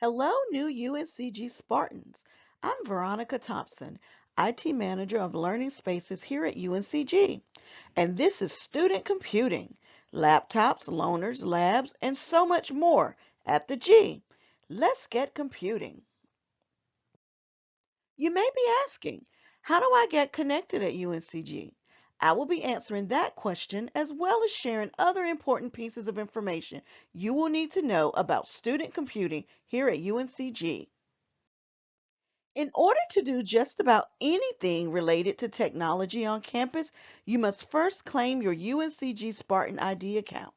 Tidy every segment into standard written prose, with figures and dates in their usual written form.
Hello, new UNCG Spartans. I'm Veronica Thompson, IT Manager of Learning Spaces here at UNCG. And this is Student Computing, laptops, loaners, labs, and so much more at the G. Let's get computing. You may be asking, how do I get connected at UNCG? I will be answering that question as well as sharing other important pieces of information you will need to know about student computing here at UNCG. In order to do just about anything related to technology on campus, you must first claim your UNCG Spartan ID account.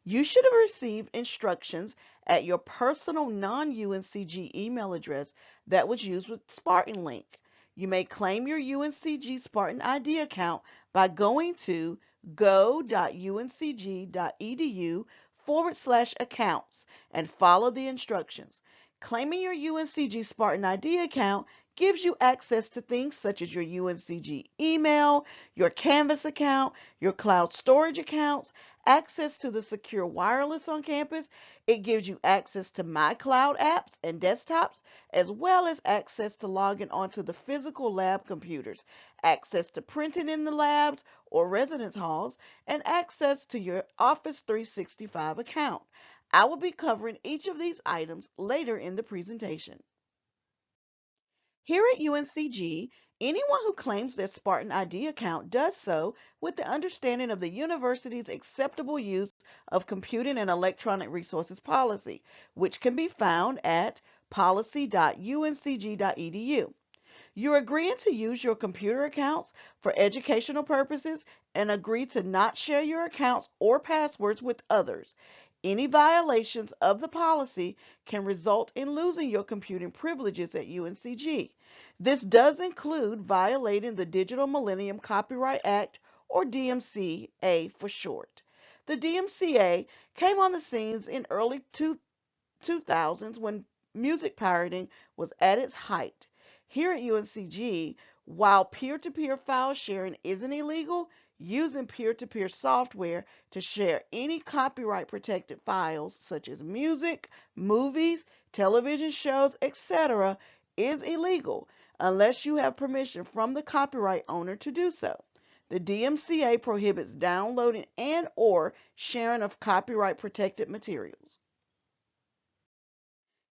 You should have received instructions at your personal non-UNCG email address that was used with Spartan Link. You may claim your UNCG Spartan ID account by going to go.uncg.edu/accounts and follow the instructions. Claiming your UNCG Spartan ID account gives you access to things such as your UNCG email, your Canvas account, your cloud storage accounts, access to the secure wireless on campus. It gives you access to MYCLOUD apps and desktops, as well as access to logging onto the physical lab computers, access to printing in the labs or residence halls, and access to your Office 365 account. I will be covering each of these items later in the presentation. Here at UNCG, anyone who claims their Spartan ID account does so with the understanding of the university's acceptable use of computing and electronic resources policy, which can be found at policy.uncg.edu. You're agreeing to use your computer accounts for educational purposes and agree to not share your accounts or passwords with others. Any violations of the policy can result in losing your computing privileges at UNCG. This does include violating the Digital Millennium Copyright Act, or DMCA for short. The DMCA came on the scenes in early 2000s when music pirating was at its height. Here at UNCG, while peer-to-peer file sharing isn't illegal, using peer-to-peer software to share any copyright-protected files such as music, movies, television shows, etc. is illegal unless you have permission from the copyright owner to do so. The DMCA prohibits downloading and or sharing of copyright-protected materials.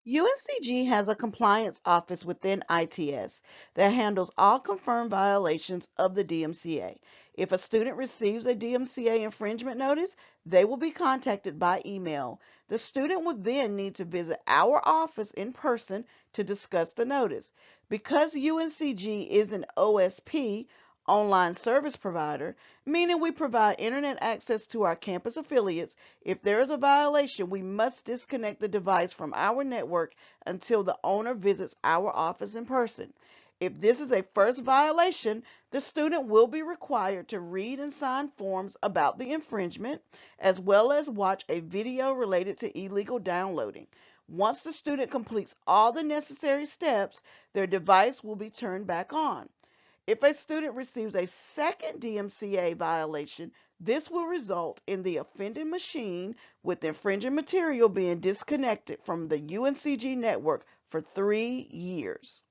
UNCG has a compliance office within ITS that handles all confirmed violations of the DMCA. If a student receives a DMCA infringement notice, they will be contacted by email. The student would then need to visit our office in person to discuss the notice. Because UNCG is an OSP, online service provider, meaning we provide internet access to our campus affiliates. If there is a violation, we must disconnect the device from our network until the owner visits our office in person. If this is a first violation, the student will be required to read and sign forms about the infringement, as well as watch a video related to illegal downloading. Once the student completes all the necessary steps, their device will be turned back on. If a student receives a second DMCA violation, this will result in the offending machine with infringing material being disconnected from the UNCG network for 3 years.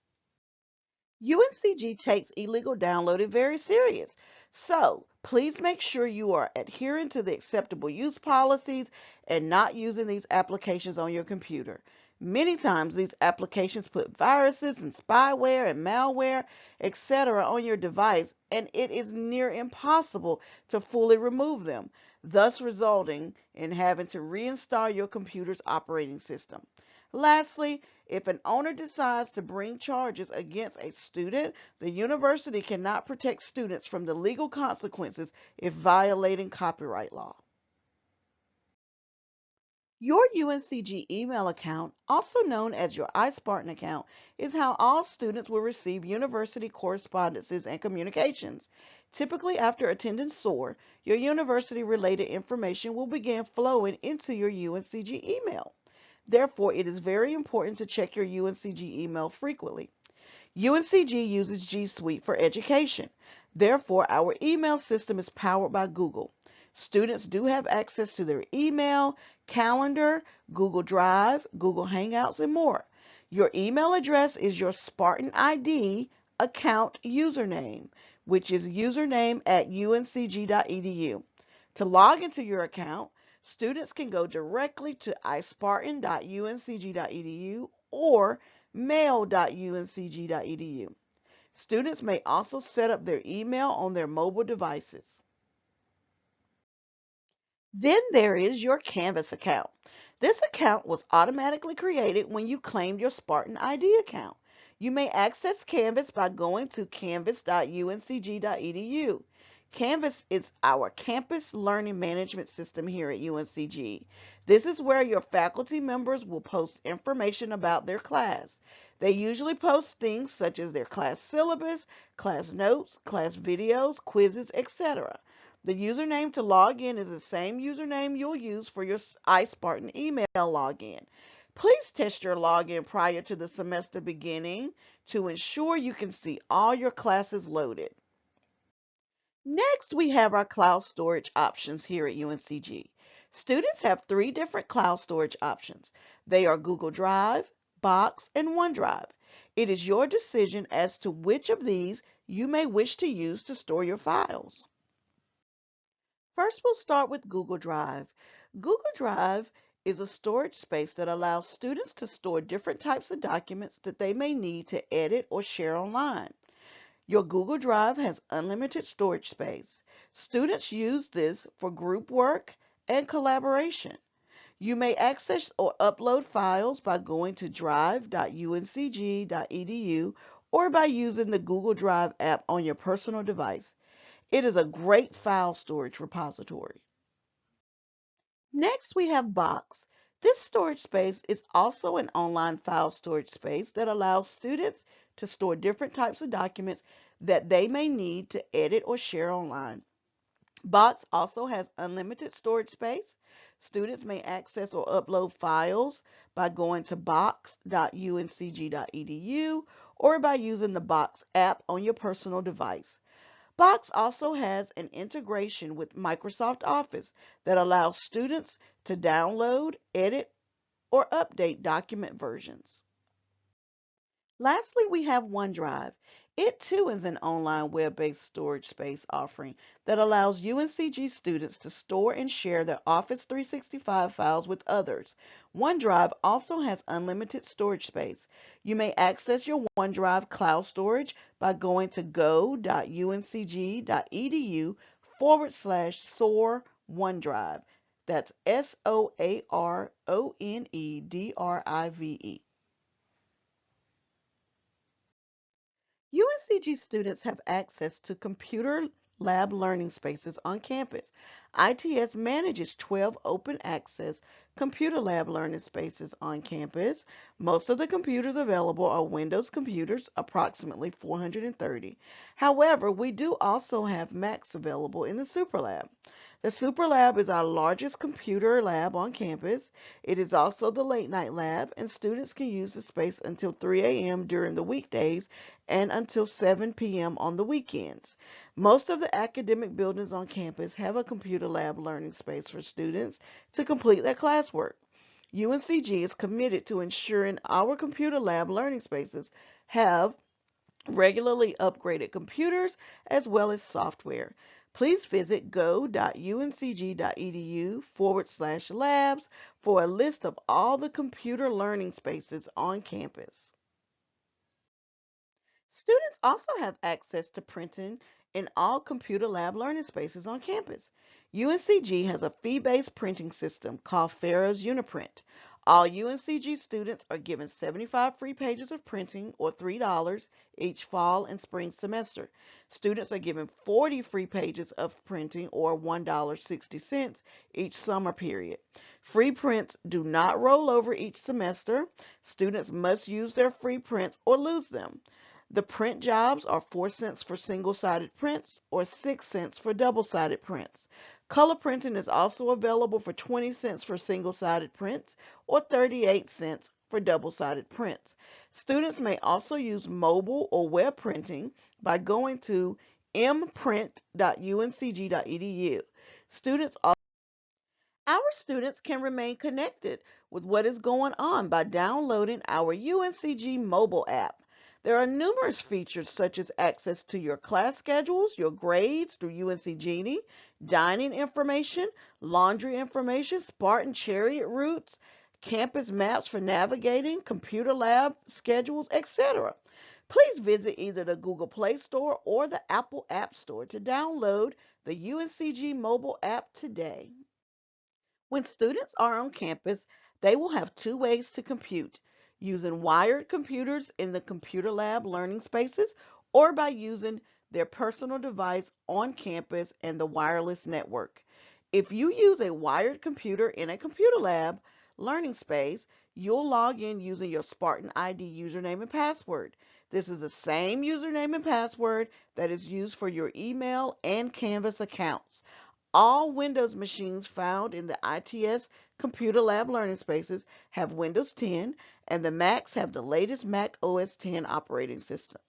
UNCG takes illegal downloading very serious, so please make sure you are adhering to the acceptable use policies and not using these applications on your computer. Many times these applications put viruses and spyware and malware, etc. on your device, and it is near impossible to fully remove them, thus resulting in having to reinstall your computer's operating system. Lastly, if an owner decides to bring charges against a student, the university cannot protect students from the legal consequences if violating copyright law. Your UNCG email account, also known as your iSpartan account, is how all students will receive university correspondences and communications. Typically, after attending SOAR, your university-related information will begin flowing into your UNCG email. Therefore, it is very important to check your UNCG email frequently. UNCG uses G Suite for education. Therefore, our email system is powered by Google. Students do have access to their email, calendar, Google Drive, Google Hangouts, and more. Your email address is your SpartanID account username, which is username@uncg.edu. To log into your account, students can go directly to ispartan.uncg.edu or mail.uncg.edu. Students may also set up their email on their mobile devices. Then there is your Canvas account. This account was automatically created when you claimed your Spartan ID account. You may access Canvas by going to canvas.uncg.edu. Canvas is our campus learning management system here at UNCG. This is where your faculty members will post information about their class. They usually post things such as their class syllabus, class notes, class videos, quizzes, etc. The username to log in is the same username you'll use for your iSpartan email login. Please test your login prior to the semester beginning to ensure you can see all your classes loaded. Next, we have our cloud storage options here at UNCG. Students have three different cloud storage options. They are Google Drive, Box, and OneDrive. It is your decision as to which of these you may wish to use to store your files. First, we'll start with Google Drive. Google Drive is a storage space that allows students to store different types of documents that they may need to edit or share online. Your Google Drive has unlimited storage space. Students use this for group work and collaboration. You may access or upload files by going to drive.uncg.edu or by using the Google Drive app on your personal device. It is a great file storage repository. Next, we have Box. This storage space is also an online file storage space that allows students to store different types of documents that they may need to edit or share online. Box also has unlimited storage space. Students may access or upload files by going to box.uncg.edu or by using the Box app on your personal device. Box also has an integration with Microsoft Office that allows students to download, edit, or update document versions. Lastly, we have OneDrive. It too is an online web-based storage space offering that allows UNCG students to store and share their Office 365 files with others. OneDrive also has unlimited storage space. You may access your OneDrive cloud storage by going to go.uncg.edu/SOAR OneDrive. That's SOARONEDRIVE. UNCG students have access to computer lab learning spaces on campus. ITS manages 12 open access computer lab learning spaces on campus. Most of the computers available are Windows computers, approximately 430. However, we do also have Macs available in the Super Lab. The Super Lab is our largest computer lab on campus. It is also the late night lab, and students can use the space until 3 a.m. during the weekdays and until 7 p.m. on the weekends. Most of the academic buildings on campus have a computer lab learning space for students to complete their classwork. UNCG is committed to ensuring our computer lab learning spaces have regularly upgraded computers as well as software. Please visit go.uncg.edu/labs for a list of all the computer learning spaces on campus. Students also have access to printing in all computer lab learning spaces on campus. UNCG has a fee-based printing system called Pharaoh's Uniprint. All UNCG students are given 75 free pages of printing, or $3, each fall and spring semester. Students are given 40 free pages of printing, or $1.60, each summer period. Free prints do not roll over each semester. Students must use their free prints or lose them. The print jobs are 4 cents for single-sided prints or 6 cents for double-sided prints. Color printing is also available for 20 cents for single-sided prints or 38 cents for double-sided prints. Students may also use mobile or web printing by going to mprint.uncg.edu. Our students can remain connected with what is going on by downloading our UNCG Mobile app. There are numerous features such as access to your class schedules, your grades through UNC Genie, dining information, laundry information, Spartan chariot routes, campus maps for navigating, computer lab schedules, etc. Please visit either the Google Play Store or the Apple App Store to download the UNCG Mobile app today. When students are on campus, they will have two ways to compute: using wired computers in the computer lab learning spaces or by using their personal device on campus and the wireless network. If you use a wired computer in a computer lab learning space, you'll log in using your Spartan ID username and password. This is the same username and password that is used for your email and Canvas accounts. All Windows machines found in the ITS Computer Lab Learning Spaces have Windows 10, and the Macs have the latest Mac OS X operating system.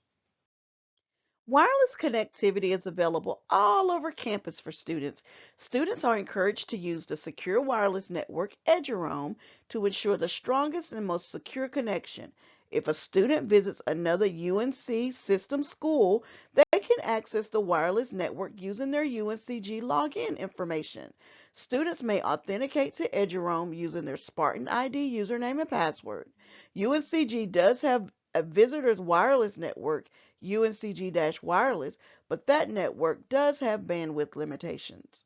Wireless connectivity is available all over campus for students. Students are encouraged to use the secure wireless network eduroam to ensure the strongest and most secure connection. If a student visits another UNC system school, they can access the wireless network using their UNCG login information. Students may authenticate to eduroam using their Spartan ID username and password. UNCG does have a visitor's wireless network, UNCG-Wireless, but that network does have bandwidth limitations.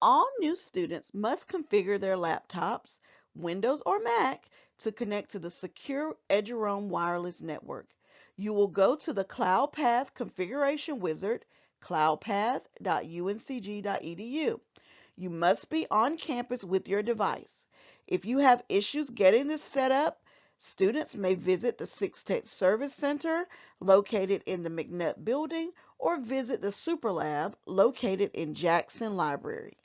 All new students must configure their laptops, Windows or Mac, to connect to the secure eduroam wireless network. You will go to the Cloud Path configuration wizard, cloudpath.uncg.edu. You must be on campus with your device. If you have issues getting this set up, students may visit the Six Tech Service Center located in the McNutt Building or visit the Super Lab located in Jackson Library.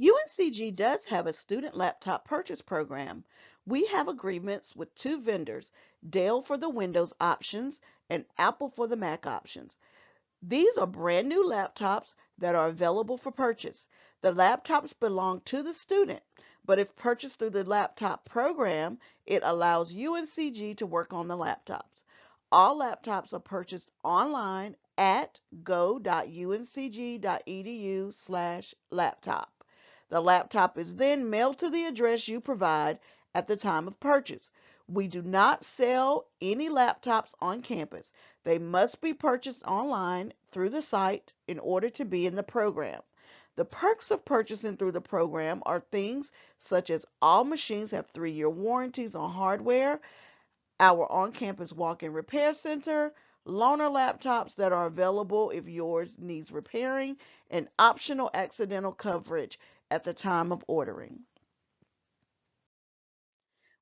UNCG does have a student laptop purchase program. We have agreements with two vendors, Dell for the Windows options and Apple for the Mac options. These are brand new laptops that are available for purchase. The laptops belong to the student, but if purchased through the laptop program, it allows UNCG to work on the laptops. All laptops are purchased online at go.uncg.edu/laptop. The laptop is then mailed to the address you provide at the time of purchase. We do not sell any laptops on campus. They must be purchased online through the site in order to be in the program. The perks of purchasing through the program are things such as all machines have 3-year warranties on hardware, our on-campus walk-in repair center, loaner laptops that are available if yours needs repairing, and optional accidental coverage at the time of ordering.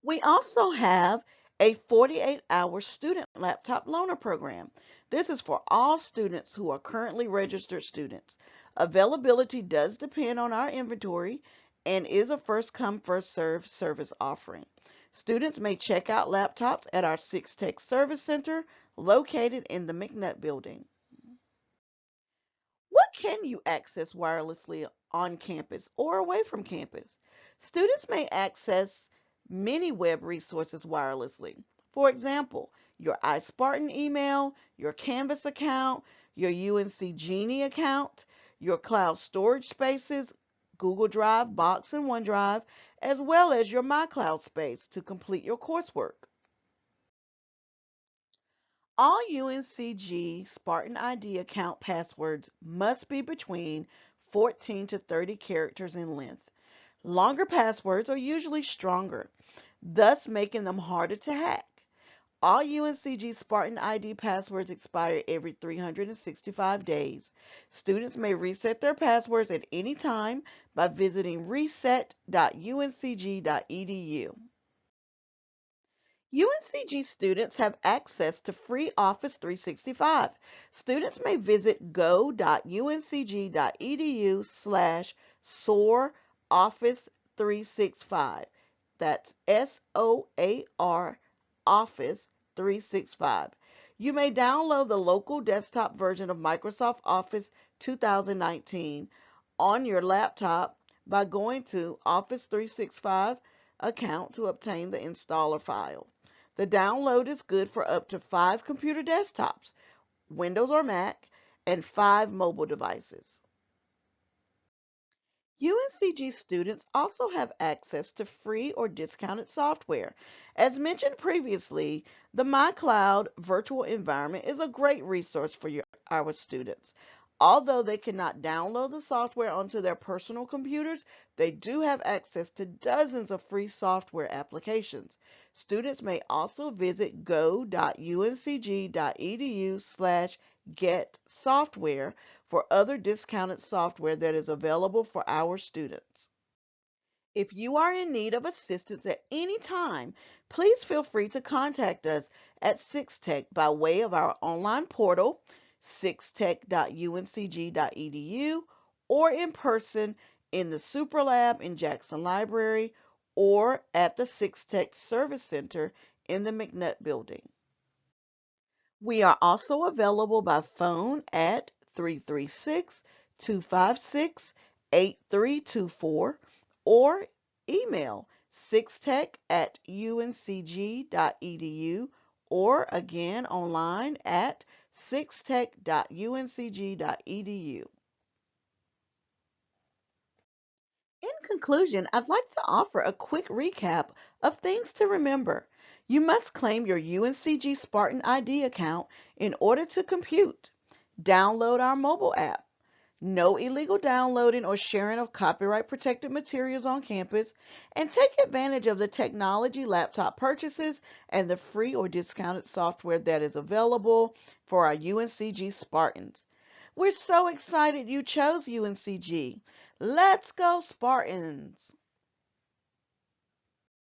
We also have a 48-hour student laptop loaner program. This is for all students who are currently registered students. Availability does depend on our inventory and is a first come, first served service offering. Students may check out laptops at our Six Tech Service Center located in the McNutt Building. What can you access wirelessly on campus or away from campus? Students may access many web resources wirelessly. For example, your iSpartan email, your Canvas account, your UNC Genie account, your cloud storage spaces, Google Drive, Box, and OneDrive, as well as your MyCloud space to complete your coursework. All UNCG SpartanID account passwords must be between 14 to 30 characters in length. Longer passwords are usually stronger, thus making them harder to hack. All UNCG SpartanID passwords expire every 365 days. Students may reset their passwords at any time by visiting reset.uncg.edu. UNCG students have access to free Office 365. Students may visit go.uncg.edu/SOAR Office 365. That's SOAR Office 365. You may download the local desktop version of Microsoft Office 2019 on your laptop by going to Office 365 account to obtain the installer file. The download is good for up to 5 computer desktops, Windows or Mac, and 5 mobile devices. UNCG students also have access to free or discounted software. As mentioned previously, the MYCLOUD virtual environment is a great resource for our students. Although they cannot download the software onto their personal computers, they do have access to dozens of free software applications. Students may also visit go.uncg.edu/getsoftware for other discounted software that is available for our students. If you are in need of assistance at any time, please feel free to contact us at SixTech by way of our online portal, sixtech.uncg.edu, or in person in the Super Lab in Jackson Library or at the SixTech Service Center in the McNutt Building. We are also available by phone at 336-256-8324 or email sixtech@uncg.edu or again online at sixtech.uncg.edu. In conclusion, I'd like to offer a quick recap of things to remember. You must claim your UNCG Spartan ID account in order to compute. Download our mobile app. No illegal downloading or sharing of copyright protected materials on campus, and take advantage of the technology laptop purchases and the free or discounted software that is available for our UNCG Spartans. We're so excited you chose UNCG. Let's go Spartans!